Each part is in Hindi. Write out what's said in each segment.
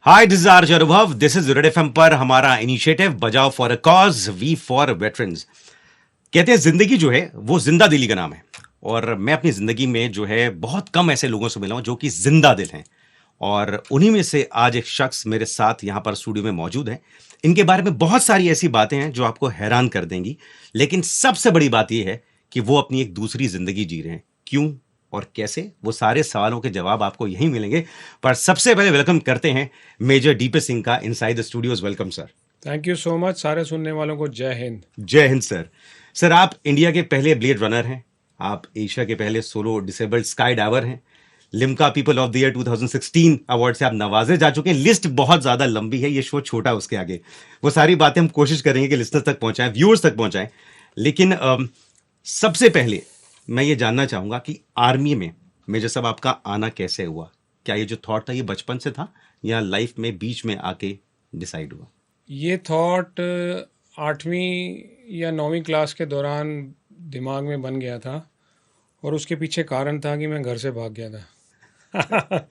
Hi, this is RJ Anubhav. This is Red FM पर हमारा इनिशिएटिव बजाओ for a cause, V for veterans. कहते हैं जिंदगी जो है वो जिंदा दिली का नाम है। और मैं अपनी जिंदगी में जो है बहुत कम ऐसे लोगों से मिला हूं जो कि जिंदा दिल हैं। और उन्हीं में से आज एक शख्स मेरे साथ यहां पर स्टूडियो में मौजूद है। इनके बारे में बहुत सारी ऐसी बातें हैं जो आपको हैरान कर देंगी, लेकिन सबसे बड़ी बात यह है कि वो अपनी एक दूसरी जिंदगी जी रहे हैं। क्यों और कैसे, वो सारे सवालों के जवाब आपको यहीं मिलेंगे। पर सबसे पहले वेलकम करते हैं मेजर डीपी सिंह का inside the studios. Welcome sir. Thank you so much. सारे सुनने वालों को जय हिंद। जय हिंद सर। सर, आप इंडिया के पहले ब्लेड रनर हैं। आप एशिया के पहले सोलो डिसेबल्ड स्काई डाइवर हैं। Limca people of the year 2016 award से आप नवाजे जा चुके हैं। लिस्ट बहुत ज्यादा लंबी है, ये शो छोटा है उसके आगे। वो सारी बातें हम कोशिश करेंगे कि लिस्टर्स तक पहुंचाएं, व्यूअर्स तक पहुंचाएं। लेकिन सबसे पहले मैं ये जानना चाहूंगा कि आर्मी में मेजर साहब आपका आना कैसे हुआ? क्या ये जो थॉट था ये बचपन से था या लाइफ में बीच में आके डिसाइड हुआ? ये थॉट 8वीं या 9वीं क्लास के दौरान दिमाग में बन गया था और उसके पीछे कारण था कि मैं घर से भाग गया था।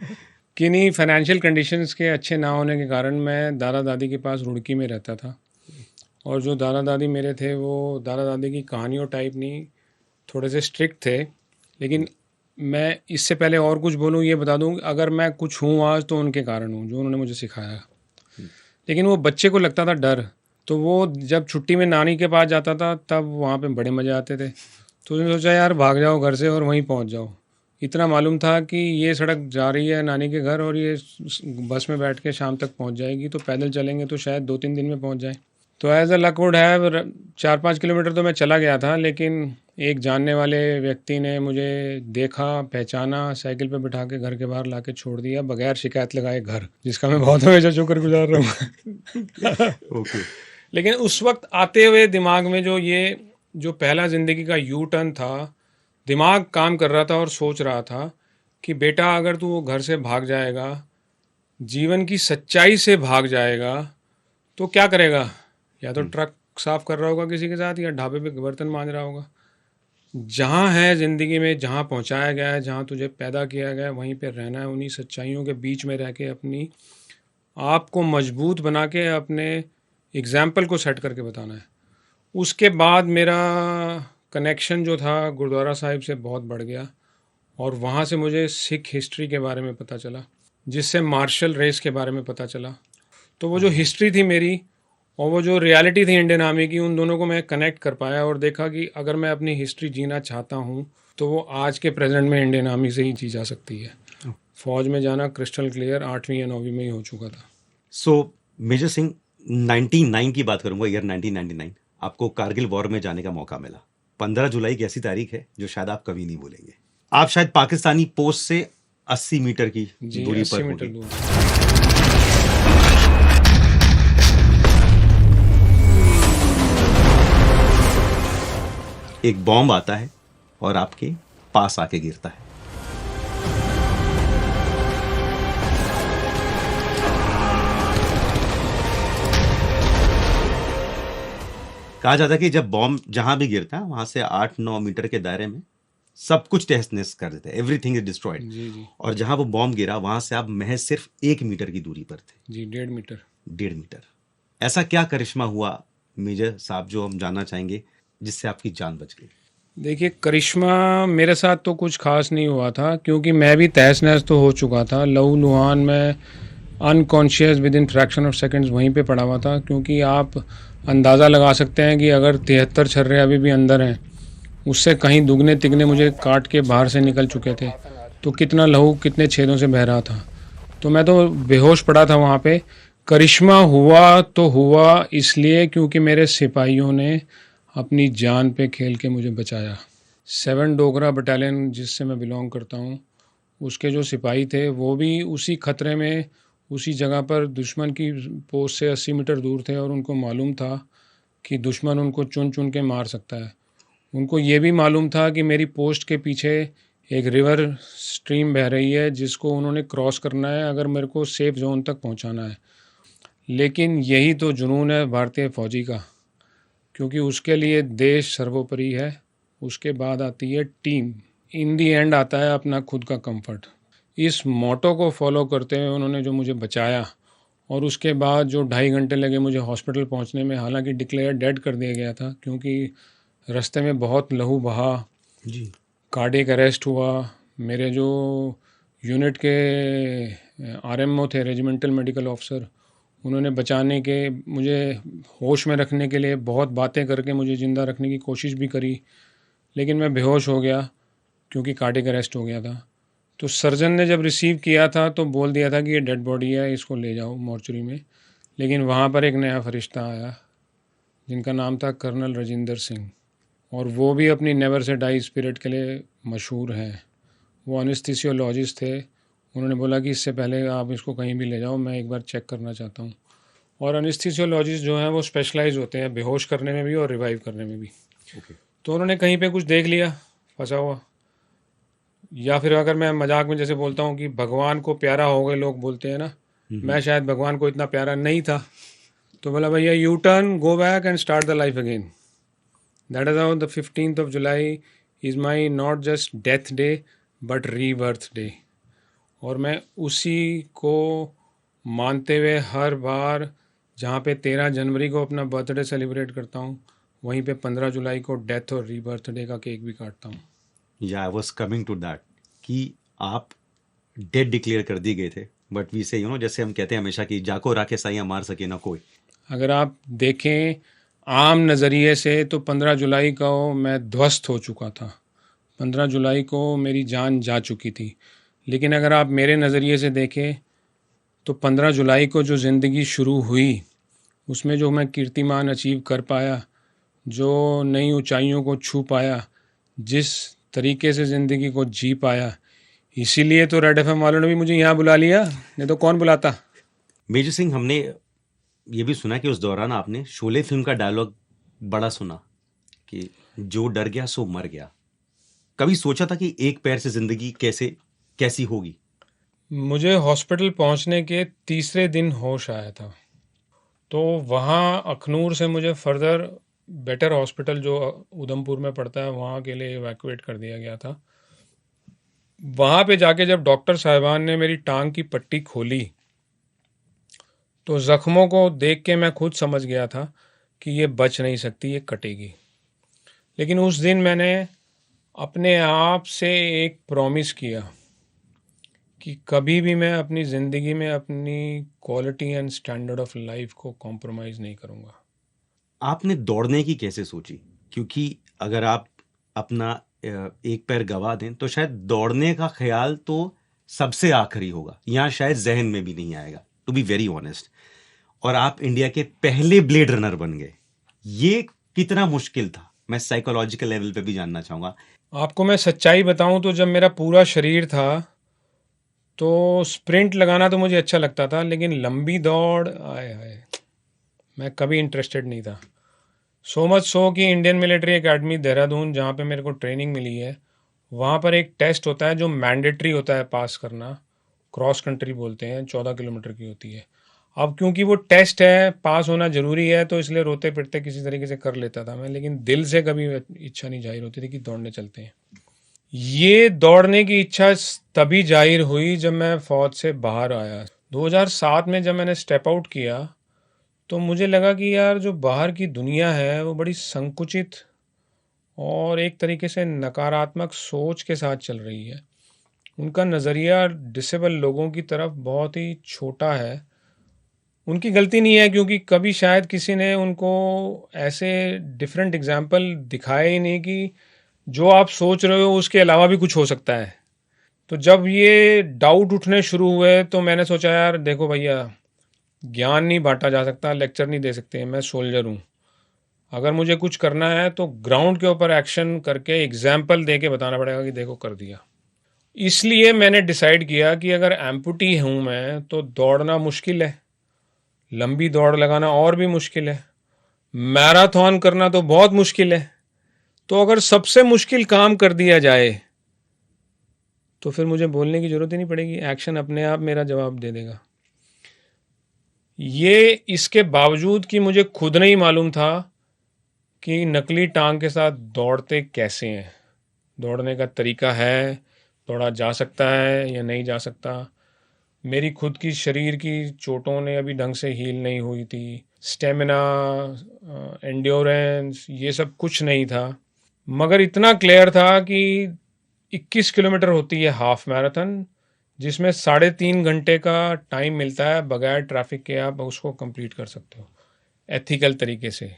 किन्हीं फाइनेंशियल कंडीशंस के अच्छे ना होने के कारण मैं दादा दादी के पास रुड़की में रहता था। और जो दादा दादी मेरे थे वो दादा दादी की कहानियों टाइप नहीं, थोड़े से स्ट्रिक्ट थे। लेकिन मैं इससे पहले और कुछ बोलूँ, ये बता दूँ, अगर मैं कुछ हूँ आज तो उनके कारण हूँ, जो उन्होंने मुझे सिखाया। लेकिन वो बच्चे को लगता था डर, तो वो जब छुट्टी में नानी के पास जाता था तब वहाँ पे बड़े मज़े आते थे। तो उसने सोचा यार भाग जाओ घर से और वहीं पहुँच जाओ। इतना मालूम था कि ये सड़क जा रही है नानी के घर और ये बस में बैठ के शाम तक पहुँच जाएगी, तो पैदल चलेंगे तो शायद 2-3 दिन में पहुँच जाए। तो as a luck would have 4-5 kilometre तो मैं चला गया था, लेकिन एक जानने वाले व्यक्ति ने मुझे देखा, पहचाना, साइकिल पे बिठा के घर के बाहर ला के छोड़ दिया बगैर शिकायत लगाए घर, जिसका मैं बहुत हमेशा शुक्रगुजार रहूँगा। ओके। लेकिन उस वक्त आते हुए दिमाग में जो पहला ज़िंदगी का यू टर्न था, दिमाग काम कर रहा था और सोच रहा था कि बेटा अगर तू घर से भाग जाएगा, जीवन की सच्चाई से भाग जाएगा, तो क्या करेगा? या तो ट्रक साफ कर रहा होगा किसी के साथ, या ढाबे पे बर्तन मांज रहा होगा। जहाँ है ज़िंदगी में, जहाँ पहुँचाया गया है, जहाँ तुझे पैदा किया गया है, वहीं पे रहना है। उन्हीं सच्चाइयों के बीच में रह के अपनी आप को मजबूत बना के अपने एग्ज़ाम्पल को सेट करके बताना है। उसके बाद मेरा कनेक्शन जो था गुरुद्वारा साहिब से बहुत बढ़ गया और वहाँ से मुझे सिख हिस्ट्री के बारे में पता चला, जिससे मार्शल रेस के बारे में पता चला। तो वो जो हिस्ट्री थी मेरी और वो जो रियलिटी थी इंडियन आर्मी की, उन दोनों को मैं कनेक्ट कर पाया और देखा कि अगर मैं अपनी हिस्ट्री जीना चाहता हूँ तो वो आज के प्रेजेंट में इंडियन आर्मी से ही जी जा सकती है। फौज में जाना क्रिस्टल क्लियर 8वीं या 9वीं में ही हो चुका था। सो मेजर सिंह, 99 की बात करूंगा, ईयर 1999, आपको कारगिल वॉर में जाने का मौका मिला। 15 जुलाई की ऐसी तारीख है जो शायद आप कभी नहीं भूलेंगे। आप शायद पाकिस्तानी पोस्ट से 80 मीटर की जी, दूरी 80 पर मीटर होगी। दूर। एक बॉम्ब आता है और आपके पास आके गिरता है। कहा जाता है कि जब बॉम्ब जहां भी गिरता है वहां से 8-9 मीटर के दायरे में सब कुछ तहस नहस कर देते हैं, एवरीथिंग इज डिस्ट्रॉयड। जी जी और जहां वो बॉम्ब गिरा वहां से आप महज सिर्फ 1 मीटर की दूरी पर थे। जी, 1.5 मीटर। 1.5 मीटर। ऐसा क्या करिश्मा हुआ मेजर साहब जो हम जानना चाहेंगे जिससे आपकी जान बच गई? देखिए, करिश्मा मेरे साथ तो कुछ खास नहीं हुआ था, क्योंकि मैं भी तहस नहस तो हो चुका था। लहू लुहान में unconscious with in fraction of seconds वहीं पे पड़ा हुआ था। क्योंकि आप अंदाज़ा लगा सकते हैं कि अगर 73 छर्रे अभी भी अंदर हैं, उससे कहीं दुगने तिगने मुझे काट के बाहर से निकल चुके थे, तो कितना लहू कितने छेदों से बह रहा था। तो मैं तो बेहोश पड़ा था वहाँ पे। करिश्मा हुआ तो हुआ इसलिए क्योंकि मेरे सिपाहियों ने अपनी जान पे खेल के मुझे बचाया। 7 डोगरा बटालियन जिससे मैं बिलोंग करता हूँ, उसके जो सिपाही थे वो भी उसी खतरे में, उसी जगह पर दुश्मन की पोस्ट से 80 मीटर दूर थे और उनको मालूम था कि दुश्मन उनको चुन चुन के मार सकता है। उनको ये भी मालूम था कि मेरी पोस्ट के पीछे एक रिवर स्ट्रीम बह रही है जिसको उन्होंने क्रॉस करना है अगर मेरे को सेफ जोन तक पहुंचाना है। लेकिन यही तो जुनून है भारतीय फ़ौजी का, क्योंकि उसके लिए देश सर्वोपरि है, उसके बाद आती है टीम, इन दी एंड आता है अपना खुद का कंफर्ट। इस मोटो को फॉलो करते हुए उन्होंने जो मुझे बचाया और उसके बाद जो 2.5 घंटे लगे मुझे हॉस्पिटल पहुंचने में, हालांकि डिक्लेयर डेड कर दिया गया था क्योंकि रास्ते में बहुत लहू बहा, जी। कार्डियक अरेस्ट हुआ। मेरे जो यूनिट के आरएमओ थे, रेजिमेंटल मेडिकल ऑफिसर, उन्होंने बचाने के, मुझे होश में रखने के लिए बहुत बातें करके मुझे ज़िंदा रखने की कोशिश भी करी, लेकिन मैं बेहोश हो गया क्योंकि कार्डियक अरेस्ट हो गया था। तो सर्जन ने जब रिसीव किया था तो बोल दिया था कि ये डेड बॉडी है, इसको ले जाओ मॉर्चरी में। लेकिन वहाँ पर एक नया फरिश्ता आया जिनका नाम था कर्नल राजिंदर सिंह, और वो भी अपनी नेवर से डाई स्पिरिट के लिए मशहूर हैं। वो एनेस्थीसियोलॉजिस्ट थे। उन्होंने बोला कि इससे पहले आप इसको कहीं भी ले जाओ, मैं एक बार चेक करना चाहता हूँ। और एनेस्थीसियोलॉजिस्ट जो हैं वो स्पेशलाइज होते हैं बेहोश करने में भी और रिवाइव करने में भी। ओके। तो उन्होंने कहीं पे कुछ देख लिया फंसा हुआ, या फिर अगर मैं मजाक में जैसे बोलता हूँ कि भगवान को प्यारा हो गए लोग बोलते हैं ना, मैं शायद भगवान को इतना प्यारा नहीं था। तो बोला भैया U turn, go back and start the life again. That is how the 15th July is my not just death day but rebirth day. और मैं उसी को मानते हुए हर बार जहाँ पे 13 जनवरी को अपना बर्थडे सेलिब्रेट करता हूँ, वहीं पे 15 जुलाई को डेथ और रीबर्थ डे का केक भी काटता हूँ। या I was coming to that कि आप डेड डिक्लेयर कर दिए गए थे, बट वी से जैसे हम कहते हैं हमेशा कि जाको राखे साइयां मार सके ना कोई। अगर आप देखें आम नज़रिए से तो 15 जुलाई को मैं ध्वस्त हो चुका था, 15 जुलाई को मेरी जान जा चुकी थी। लेकिन अगर आप मेरे नज़रिए से देखें तो 15 जुलाई को जो ज़िंदगी शुरू हुई, उसमें जो मैं कीर्तिमान अचीव कर पाया, जो नई ऊंचाइयों को छू पाया, जिस तरीके से ज़िंदगी को जी पाया, इसीलिए तो रेड एफएम वालों ने भी मुझे यहाँ बुला लिया, नहीं तो कौन बुलाता। मेजर सिंह, हमने ये भी सुना कि उस दौरान आपने शोले फिल्म का डायलॉग बड़ा सुना कि जो डर गया सो मर गया। कभी सोचा था कि एक पैर से जिंदगी कैसी होगी? मुझे हॉस्पिटल पहुंचने के तीसरे दिन होश आया था। तो वहाँ अखनूर से मुझे फर्दर बेटर हॉस्पिटल जो उधमपुर में पड़ता है वहाँ के लिए इवैक्यूएट कर दिया गया था। वहाँ पे जाके जब डॉक्टर साहिबान ने मेरी टांग की पट्टी खोली तो ज़ख्मों को देख के मैं खुद समझ गया था कि ये बच नहीं सकती, ये कटेगी। लेकिन उस दिन मैंने अपने आप से एक प्रॉमिस किया कि कभी भी मैं अपनी ज़िंदगी में अपनी quality and standard of life को कॉम्प्रोमाइज़ नहीं करूँगा। आपने दौड़ने की कैसे सोची? क्योंकि अगर आप अपना एक पैर गवा दें तो शायद दौड़ने का ख्याल तो सबसे आखिरी होगा, यहाँ शायद जहन में भी नहीं आएगा, टू बी वेरी ऑनेस्ट। और आप इंडिया के पहले ब्लेड रनर बन गए, ये कितना मुश्किल था? मैं साइकोलॉजिकल लेवल पे भी जानना चाहूंगा। आपको मैं सच्चाई बताऊं तो जब मेरा पूरा शरीर था तो स्प्रिंट लगाना तो मुझे अच्छा लगता था, लेकिन लंबी दौड़ आए हाय मैं कभी इंटरेस्टेड नहीं था। सो मच सो कि इंडियन मिलिट्री एकेडमी देहरादून जहाँ पे मेरे को ट्रेनिंग मिली है, वहाँ पर एक टेस्ट होता है जो मैंडेटरी होता है पास करना, क्रॉस कंट्री बोलते हैं, 14 किलोमीटर की होती है। अब क्योंकि वो टेस्ट है, पास होना ज़रूरी है, तो इसलिए रोते पिटते किसी तरीके से कर लेता था मैं, लेकिन दिल से कभी इच्छा नहीं जाहिर होती थी कि दौड़ने चलते हैं। ये दौड़ने की इच्छा तभी जाहिर हुई जब मैं फ़ौज से बाहर आया 2007 में। जब मैंने स्टेप आउट किया तो मुझे लगा कि यार जो बाहर की दुनिया है वो बड़ी संकुचित और एक तरीके से नकारात्मक सोच के साथ चल रही है। उनका नज़रिया डिसेबल लोगों की तरफ बहुत ही छोटा है। उनकी गलती नहीं है क्योंकि कभी शायद किसी ने उनको ऐसे डिफरेंट एग्जाम्पल दिखाए ही नहीं कि जो आप सोच रहे हो उसके अलावा भी कुछ हो सकता है। तो जब ये डाउट उठने शुरू हुए तो मैंने सोचा यार देखो भैया, ज्ञान नहीं बांटा जा सकता, लेक्चर नहीं दे सकते, मैं सोल्जर हूँ। अगर मुझे कुछ करना है तो ग्राउंड के ऊपर एक्शन करके एग्जाम्पल दे के बताना पड़ेगा कि देखो कर दिया। इसलिए मैंने डिसाइड किया कि अगर एम्पुटी हूँ मैं तो दौड़ना मुश्किल है, लंबी दौड़ लगाना और भी मुश्किल है, मैराथन करना तो बहुत मुश्किल है। तो अगर सबसे मुश्किल काम कर दिया जाए तो फिर मुझे बोलने की ज़रूरत ही नहीं पड़ेगी, एक्शन अपने आप मेरा जवाब दे देगा। ये इसके बावजूद कि मुझे खुद नहीं मालूम था कि नकली टांग के साथ दौड़ते कैसे हैं, दौड़ने का तरीका है, दौड़ा जा सकता है या नहीं जा सकता। मेरी खुद की शरीर की चोटों ने अभी ढंग से हील नहीं हुई थी, स्टेमिना, एंड्योरेंस, ये सब कुछ नहीं था। मगर इतना क्लियर था कि 21 किलोमीटर होती है हाफ मैराथन, जिसमें 3.5 घंटे का टाइम मिलता है, बगैर ट्रैफिक के आप उसको कंप्लीट कर सकते हो एथिकल तरीके से।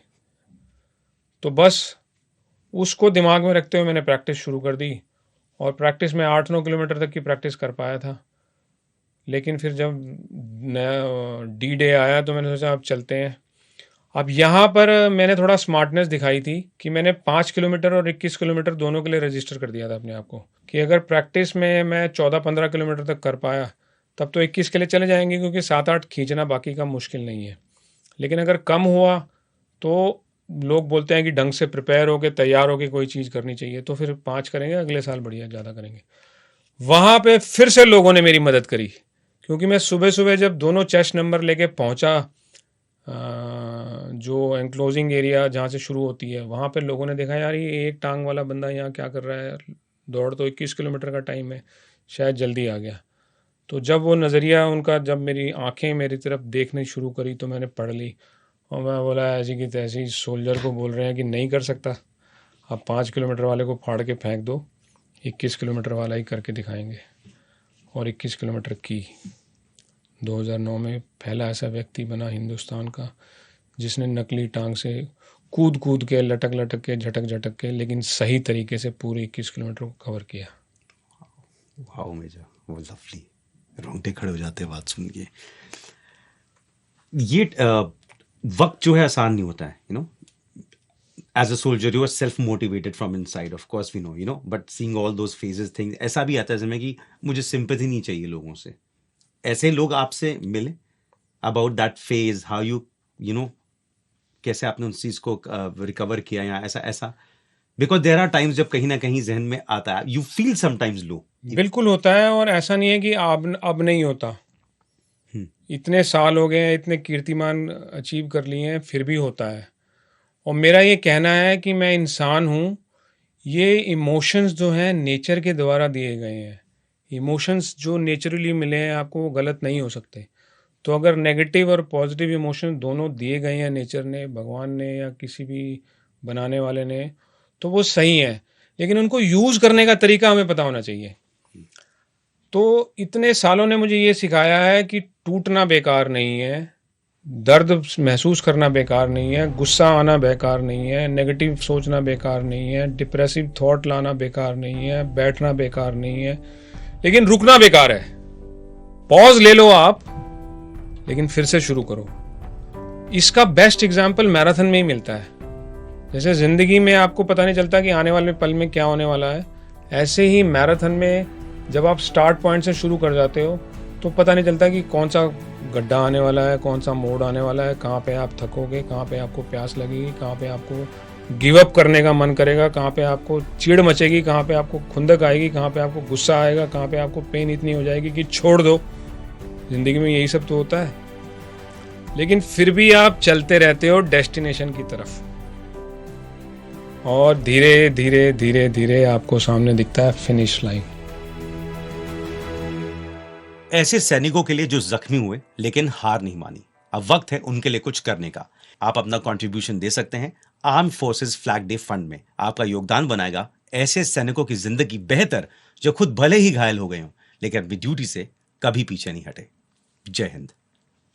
तो बस उसको दिमाग में रखते हुए मैंने प्रैक्टिस शुरू कर दी, और प्रैक्टिस में 8-9 किलोमीटर तक की प्रैक्टिस कर पाया था। लेकिन फिर जब नया डी डे आया तो मैंने सोचा अब चलते हैं। अब यहाँ पर मैंने थोड़ा स्मार्टनेस दिखाई थी कि मैंने 5 किलोमीटर और 21 किलोमीटर दोनों के लिए रजिस्टर कर दिया था अपने आप को, कि अगर प्रैक्टिस में मैं 14-15 किलोमीटर तक कर पाया तब तो 21 के लिए चले जाएंगे, क्योंकि 7-8 खींचना बाकी का मुश्किल नहीं है। लेकिन अगर कम हुआ तो लोग बोलते हैं कि ढंग से प्रिपेयर होके तैयार होके कोई चीज़ करनी चाहिए, तो फिर 5 करेंगे, अगले साल बढ़िया ज़्यादा करेंगे। वहाँ पे फिर से लोगों ने मेरी मदद करी, क्योंकि मैं सुबह सुबह जब दोनों चेस्ट नंबर लेके पहुँचा, जो एनक्लोजिंग एरिया जहाँ से शुरू होती है, वहाँ पे लोगों ने देखा यार ये एक टांग वाला बंदा यहाँ क्या कर रहा है, दौड़ तो 21 किलोमीटर का टाइम है, शायद जल्दी आ गया। तो जब वो नज़रिया उनका, जब मेरी आंखें मेरी तरफ देखनी शुरू करी तो मैंने पढ़ ली, और मैं बोला ऐसी की तैसी सोल्जर को बोल रहे हैं कि नहीं कर सकता, अब 5 किलोमीटर वाले को फाड़ के फेंक दो, 21 किलोमीटर वाला ही करके दिखाएंगे। और 21 किलोमीटर की 2009 में पहला ऐसा व्यक्ति बना हिंदुस्तान का जिसने नकली टांग से कूद कूद के, लटक लटक के, झटक झटक के, लेकिन सही तरीके से पूरे 21 किलोमीटर को कवर किया। वाओ मेजर, वो लवली, रोंगटे खड़े हो जाते हैं बात सुन के। ये वक्त जो है आसान नहीं होता है, you know. As a soldier you are self motivated from inside, of course we know, you know, but seeing all those phases things, ऐसा भी आता है जिसमें कि मुझे सिंपैथी नहीं चाहिए लोगों से। ऐसे लोग आपसे मिले about that phase, how you know, कैसे आपने उस चीज को रिकवर किया, या ऐसा बिकॉज देयर आर टाइम्स जब कहीं ना कहीं जहन में आता है, यू फील समटाइम्स लो। बिल्कुल होता है, और ऐसा नहीं है कि अब नहीं होता। इतने साल हो गए हैं, इतने कीर्तिमान अचीव कर लिए हैं, फिर भी होता है। और मेरा ये कहना है कि मैं इंसान हूँ, ये इमोशंस जो हैं नेचर के द्वारा दिए गए हैं। इमोशंस जो नेचुरली मिले हैं आपको, वो गलत नहीं हो सकते। तो अगर नेगेटिव और पॉजिटिव इमोशन दोनों दिए गए हैं नेचर ने, भगवान ने, या किसी भी बनाने वाले ने, तो वो सही है। लेकिन उनको यूज़ करने का तरीका हमें पता होना चाहिए। तो इतने सालों ने मुझे ये सिखाया है कि टूटना बेकार नहीं है, दर्द महसूस करना बेकार नहीं है, गुस्सा आना बेकार नहीं है, नेगेटिव सोचना बेकार नहीं है, डिप्रेसिव थॉट लाना बेकार नहीं है, बैठना बेकार नहीं है, लेकिन रुकना बेकार है। पॉज ले लो आप, लेकिन फिर से शुरू करो। इसका बेस्ट एग्जाम्पल मैराथन में ही मिलता है। जैसे ज़िंदगी में आपको पता नहीं चलता कि आने वाले पल में क्या होने वाला है, ऐसे ही मैराथन में जब आप स्टार्ट पॉइंट से शुरू कर जाते हो तो पता नहीं चलता कि कौन सा गड्ढा आने वाला है, कौन सा मोड़ आने वाला है, कहाँ पे आप थकोगे, कहाँ पे आपको प्यास लगेगी, कहाँ पे आपको गिव अप करने का मन करेगा, कहाँ पे आपको चिढ़ मचेगी, कहाँ पे आपको खुंदक आएगी, कहाँ पे आपको गुस्सा आएगा, कहाँ पे आपको पेन इतनी हो जाएगी कि छोड़ दो। ज़िंदगी में यही सब तो होता है। लेकिन फिर भी आप चलते रहते हो डेस्टिनेशन की तरफ, और धीरे धीरे धीरे धीरे आपको सामने दिखता है फिनिश लाइन। ऐसे सैनिकों के लिए जो जख्मी हुए लेकिन हार नहीं मानी, अब वक्त है उनके लिए कुछ करने का। आप अपना कंट्रीब्यूशन दे सकते हैं arm forces flag day fund में। आपका योगदान बनाएगा ऐसे सैनिकों की जिंदगी बेहतर जो खुद भले ही घायल हो गए हों लेकिन अपनी ड्यूटी से कभी पीछे नहीं हटे। जय हिंद।